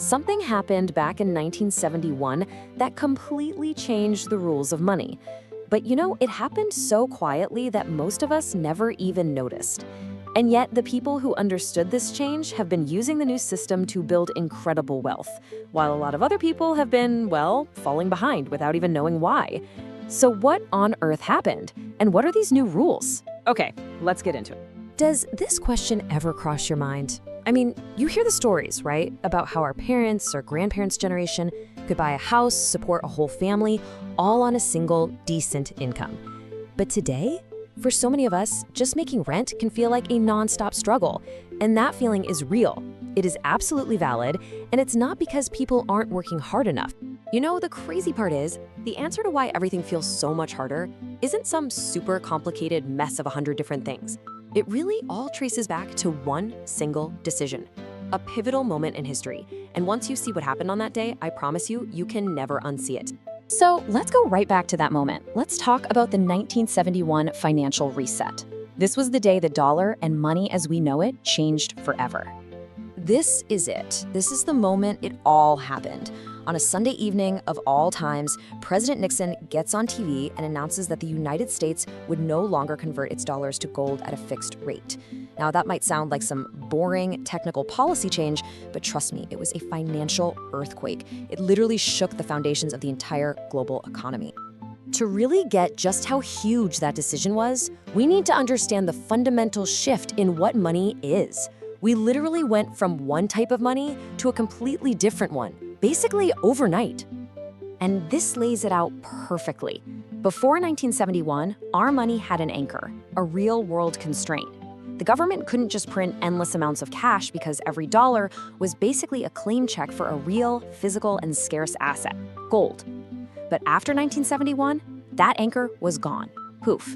Something happened back in 1971 that completely changed the rules of money. But it happened so quietly that most of us never even noticed. And yet, the people who understood this change have been using the new system to build incredible wealth, while a lot of other people have been, well, falling behind without even knowing why. So what on earth happened? And what are these new rules? Okay, let's get into it. Does this question ever cross your mind? I mean, you hear the stories, right? About how our parents or grandparents' generation could buy a house, support a whole family, all on a single, decent income. But today, for so many of us, just making rent can feel like a nonstop struggle. And that feeling is real. It is absolutely valid, and it's not because people aren't working hard enough. The crazy part is, the answer to why everything feels so much harder isn't some super complicated mess of 100 different things. It really all traces back to one single decision, a pivotal moment in history. And once you see what happened on that day, I promise you, you can never unsee it. So let's go right back to that moment. Let's talk about the 1971 financial reset. This was the day the dollar and money as we know it changed forever. This is it. This is the moment it all happened. On a Sunday evening of all times, President Nixon gets on TV and announces that the United States would no longer convert its dollars to gold at a fixed rate. Now, that might sound like some boring technical policy change, but trust me, it was a financial earthquake. It literally shook the foundations of the entire global economy. To really get just how huge that decision was, we need to understand the fundamental shift in what money is. We literally went from one type of money to a completely different one, basically overnight. And this lays it out perfectly. Before 1971, our money had an anchor, a real-world constraint. The government couldn't just print endless amounts of cash because every dollar was basically a claim check for a real, physical, and scarce asset, gold. But after 1971, that anchor was gone. Poof.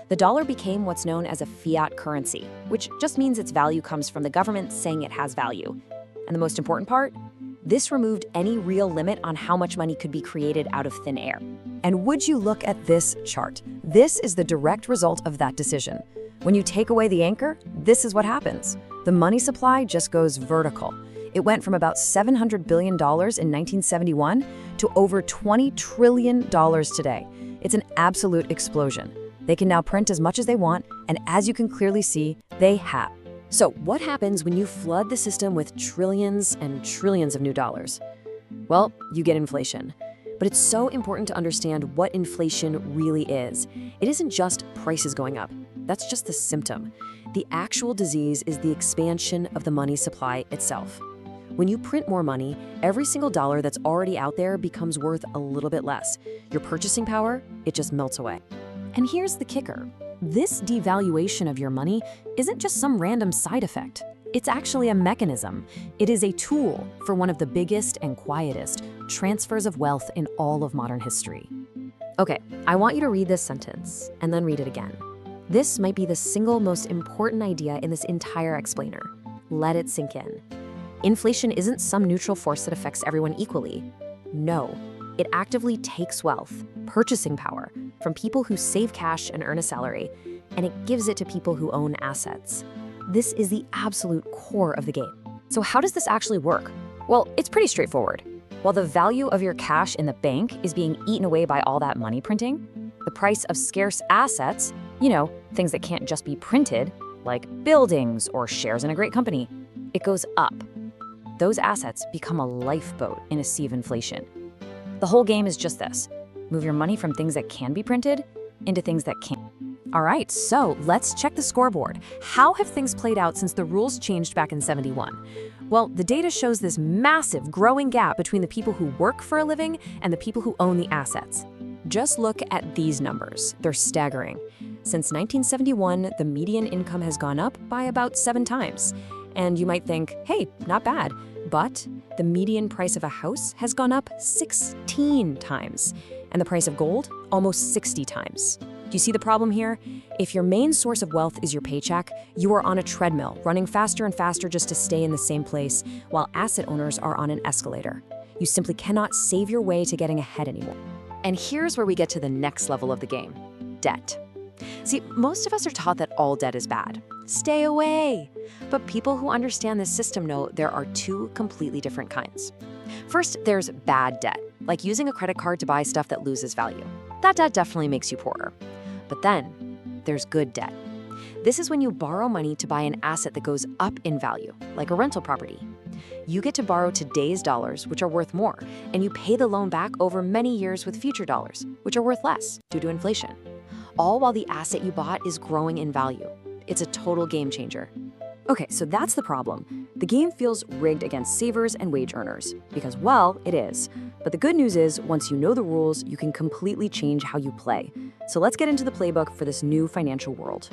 The dollar became what's known as a fiat currency, which just means its value comes from the government saying it has value. And the most important part? This removed any real limit on how much money could be created out of thin air. And would you look at this chart? This is the direct result of that decision. When you take away the anchor, this is what happens. The money supply just goes vertical. It went from about $700 billion in 1971 to over $20 trillion today. It's an absolute explosion. They can now print as much as they want, and as you can clearly see, they have. So what happens when you flood the system with trillions and trillions of new dollars? Well, you get inflation. But it's so important to understand what inflation really is. It isn't just prices going up. That's just the symptom. The actual disease is the expansion of the money supply itself. When you print more money, every single dollar that's already out there becomes worth a little bit less. Your purchasing power, it just melts away. And here's the kicker. This devaluation of your money isn't just some random side effect. It's actually a mechanism. It is a tool for one of the biggest and quietest transfers of wealth in all of modern history. Okay, I want you to read this sentence and then read it again. This might be the single most important idea in this entire explainer. Let it sink in. Inflation isn't some neutral force that affects everyone equally. No, it actively takes wealth, purchasing power, from people who save cash and earn a salary, and it gives it to people who own assets. This is the absolute core of the game. So how does this actually work? Well, it's pretty straightforward. While the value of your cash in the bank is being eaten away by all that money printing, the price of scarce assets, things that can't just be printed, like buildings or shares in a great company, it goes up. Those assets become a lifeboat in a sea of inflation. The whole game is just this. Move your money from things that can be printed into things that can't. All right, so let's check the scoreboard. How have things played out since the rules changed back in '71? Well, the data shows this massive growing gap between the people who work for a living and the people who own the assets. Just look at these numbers. They're staggering. Since 1971, the median income has gone up by about 7 times. And you might think, hey, not bad. But the median price of a house has gone up 16 times. And the price of gold, almost 60 times. Do you see the problem here? If your main source of wealth is your paycheck, you are on a treadmill, running faster and faster just to stay in the same place, while asset owners are on an escalator. You simply cannot save your way to getting ahead anymore. And here's where we get to the next level of the game: debt. See, most of us are taught that all debt is bad. Stay away. But people who understand this system know there are two completely different kinds. First, there's bad debt, like using a credit card to buy stuff that loses value. That debt definitely makes you poorer. But then, there's good debt. This is when you borrow money to buy an asset that goes up in value, like a rental property. You get to borrow today's dollars, which are worth more, and you pay the loan back over many years with future dollars, which are worth less due to inflation. All while the asset you bought is growing in value. It's a total game changer. Okay, so that's the problem. The game feels rigged against savers and wage earners, because, well, it is. But the good news is, once you know the rules, you can completely change how you play. So let's get into the playbook for this new financial world.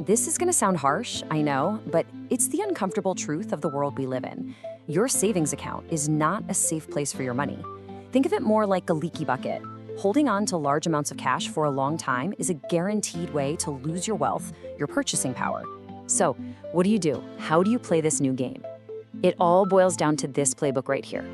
This is gonna sound harsh, I know, but it's the uncomfortable truth of the world we live in. Your savings account is not a safe place for your money. Think of it more like a leaky bucket. Holding on to large amounts of cash for a long time is a guaranteed way to lose your wealth, your purchasing power. So, what do? How do you play this new game? It all boils down to this playbook right here.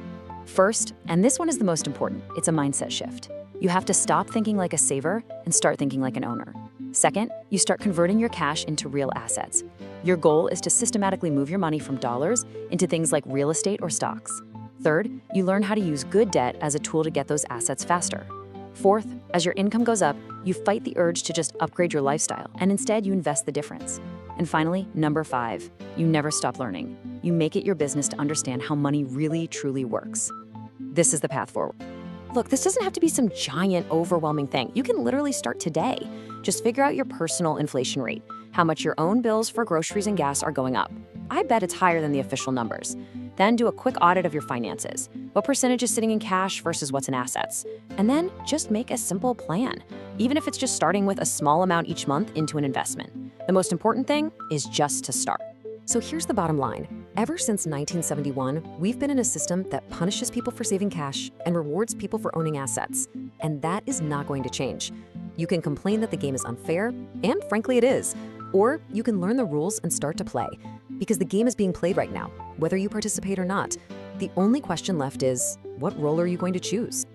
First, and this one is the most important, it's a mindset shift. You have to stop thinking like a saver and start thinking like an owner. Second, you start converting your cash into real assets. Your goal is to systematically move your money from dollars into things like real estate or stocks. Third, you learn how to use good debt as a tool to get those assets faster. Fourth, as your income goes up, you fight the urge to just upgrade your lifestyle, and instead you invest the difference. And finally, number 5, you never stop learning. You make it your business to understand how money really, truly works. This is the path forward. Look, this doesn't have to be some giant, overwhelming thing. You can literally start today. Just figure out your personal inflation rate, how much your own bills for groceries and gas are going up. I bet it's higher than the official numbers. Then do a quick audit of your finances. What percentage is sitting in cash versus what's in assets? And then just make a simple plan, even if it's just starting with a small amount each month into an investment. The most important thing is just to start. So here's the bottom line. Ever since 1971, we've been in a system that punishes people for saving cash and rewards people for owning assets. And that is not going to change. You can complain that the game is unfair, and frankly it is. Or you can learn the rules and start to play. Because the game is being played right now, whether you participate or not. The only question left is, what role are you going to choose?